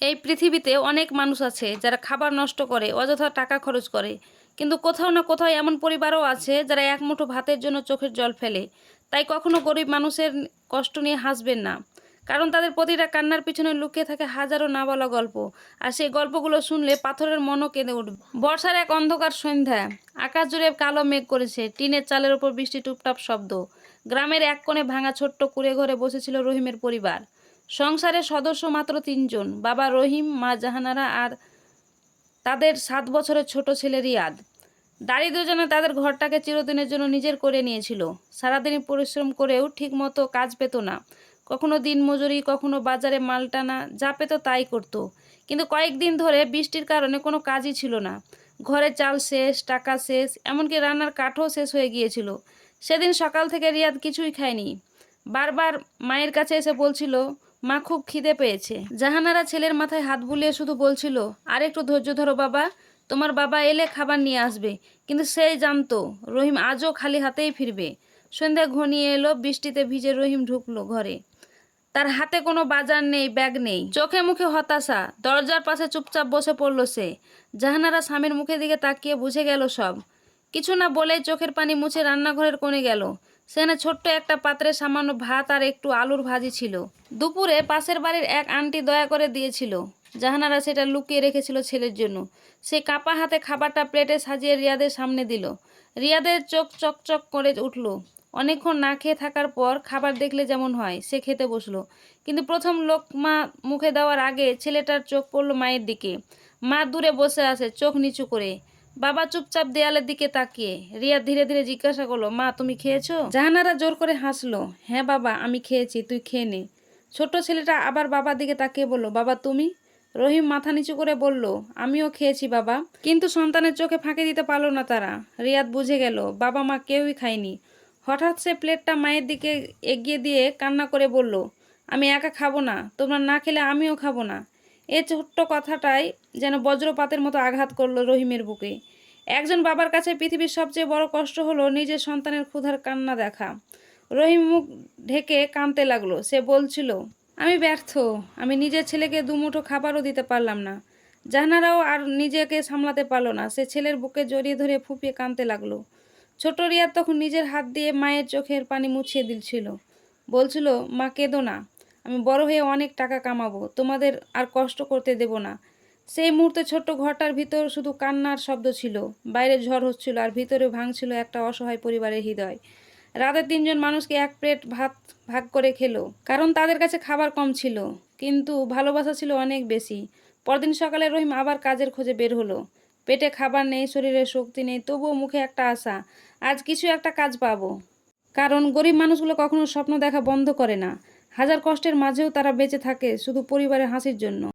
এই পৃথিবীতে অনেক মানুষ আছে যারা খাবার নষ্ট করে, অযথা টাকা খরচ করে। কিন্তু কোথাও না কোথাও এমন পরিবারও আছে যারা এক মুঠো ভাতের জন্য চোখের জল ফেলে। তাই কখনো গরিব মানুষের কষ্ট নিয়ে হাসবেন না, কারণ তাদের প্রতিটা কান্নার পিছনে লুকিয়ে থাকে হাজারো না বলা গল্প। আর সেই গল্পগুলো শুনলে পাথরের মনও কেঁদে উঠবে। বর্ষার এক অন্ধকার সন্ধ্যা, আকাশ জুড়ে কালো মেঘ করেছে, টিনের চালের ওপর বৃষ্টি টুপটাপ শব্দ। গ্রামের এক কোণে ভাঙা ছোট্ট কুঁড়ে ঘরে বসেছিল রহিমের পরিবার। সংসারের সদস্য মাত্র ৩ জন, বাবা রহিম, মা জাহানারা আর তাদের ৭ বছরের ছোট ছেলে রিয়াদ। দারিদ্র্য তাদের ঘরটাকে চিরদিনের জন্য নিজের করে নিয়েছিল। সারাদিন পরিশ্রম করেও ঠিকমতো কাজ পেত না। কখনো দিনমজুরি, কখনো বাজারে মাল টানা, যা পেত তাই করত। কিন্তু কয়েকদিন ধরে বৃষ্টির কারণে কোনো কাজই ছিল না। ঘরে চাল শেষ, টাকা শেষ, এমনকি রান্নার কাঠও শেষ হয়ে গিয়েছিল। সেদিন সকাল থেকে রিয়াদ কিছুই খায়নি। বারবার মায়ের কাছে এসে বলছিল, মা খুব খিদে পেয়েছে। জাহানারা ছেলের মাথায় হাত বুলিয়ে শুধু বলছিল, আর একটু ধৈর্য ধরো বাবা, তোমার বাবা এলে খাবার নিয়ে আসবে। কিন্তু সেই জানতো রহিম আজও খালি হাতেই ফিরবে। সন্ধ্যা ঘনিয়ে এলো, বৃষ্টিতে ভিজে রহিম ঢুকলো ঘরে। তার হাতে কোনো বাজার নেই, ব্যাগ নেই, চোখে মুখে হতাশা। দরজার পাশে চুপচাপ বসে পড়ল সে। জাহানারা স্বামীর মুখের দিকে তাকিয়ে বুঝে গেল সব। কিছু না বলেই চোখের পানি মুছে রান্নাঘরের কোণে গেল। সেখানে ছোট্ট একটা পাত্রে সামান্য ভাত আর একটু আলুর ভাজি ছিল। দুপুরে পাশের বাড়ির এক আন্টি দয়া করে দিয়েছিল। জাহানারা সেটা লুকিয়ে রেখেছিল ছেলের জন্য। সে কাপা হাতে খাবারটা প্লেটে সাজিয়ে রিয়াদের সামনে দিল। রিয়াদের চোখ চকচক করে উঠল। অনেকক্ষণ না খেয়ে থাকার পর খাবার দেখলে যেমন হয়, সে খেতে বসলো। কিন্তু প্রথম লোকমা মুখে দেওয়ার আগে ছেলেটার চোখ পড়ল মায়ের দিকে। মা দূরে বসে আছে, চোখ নিচু করে। বাবা চুপচাপ দেয়ালের দিকে তাকিয়ে। রিয়া ধীরে ধীরে জিজ্ঞাসা করলো, মা তুমি খেয়েছো? জাহানারা জোর করে হাসলো। হ্যাঁ বাবা, আমি খেয়েছি, তুই খেয়ে নে। ছোট্ট ছেলেটা আবার বাবার দিকে তাকিয়ে বলল, বাবা তুমি? রহিম মাথা নিচু করে বলল, আমিও খেয়েছি বাবা। কিন্তু সন্তানের চোখে ফাঁকি দিতে পারল না তারা। রিয়াদ বুঝে গেল বাবা মা কেউই খায়নি। হঠাৎ সে প্লেটটা মায়ের দিকে এগিয়ে দিয়ে কান্না করে বলল, আমি একা খাবো না, তোমরা না খেলে আমিও খাবো না। এ ছোট্ট কথাটাই যেন বজ্রপাতের মতো আঘাত করলো রহিমের বুকে। একজন বাবার কাছে পৃথিবীর সবচেয়ে বড় কষ্ট হলো নিজের সন্তানের ক্ষুধার কান্না দেখা। রহিম মুখ ঢেকে কাঁদতে লাগলো। সে বলছিল, আমি ব্যর্থ, আমি নিজের ছেলেকে দুমুঠো খাবারও দিতে পারলাম না। জাহানারাও আর নিজেকে সামলাতে পারল না। সে ছেলের বুকে জড়িয়ে ধরে ফুঁপিয়ে কাঁদতে লাগলো। ছোট রিয়াদ তখন নিজের হাত দিয়ে মায়ের চোখের পানি মুছিয়ে দিচ্ছিল। বলছিল, মা কেঁদো না, আমি বড় হয়ে অনেক টাকা কামাবো, তোমাদের আর কষ্ট করতে দেব না। সেই মুহূর্তে ছোট্ট ঘরটার ভিতর শুধু কান্নার শব্দ ছিল। বাইরে ঝড় হচ্ছিল আর ভিতরে ভাঙছিল একটা অসহায় পরিবারের হৃদয়। রাতে ৩ জন মানুষকে এক প্লেট ভাত ভাগ করে খেলো, কারণ তাদের কাছে খাবার কম ছিল, কিন্তু ভালোবাসা ছিল অনেক বেশি। পরদিন সকালে রহিম আবার কাজের খোঁজে বের হলো। পেটে খাবার নেই, শরীরে শক্তি নেই, তবুও মুখে একটা আশা, আজ কিছু একটা কাজ পাবো। কারণ গরিব মানুষগুলো কখনো স্বপ্ন দেখা বন্ধ করে না। হাজার কষ্টের মাঝেও তারা বেঁচে থাকে শুধু পরিবারের হাসির জন্য।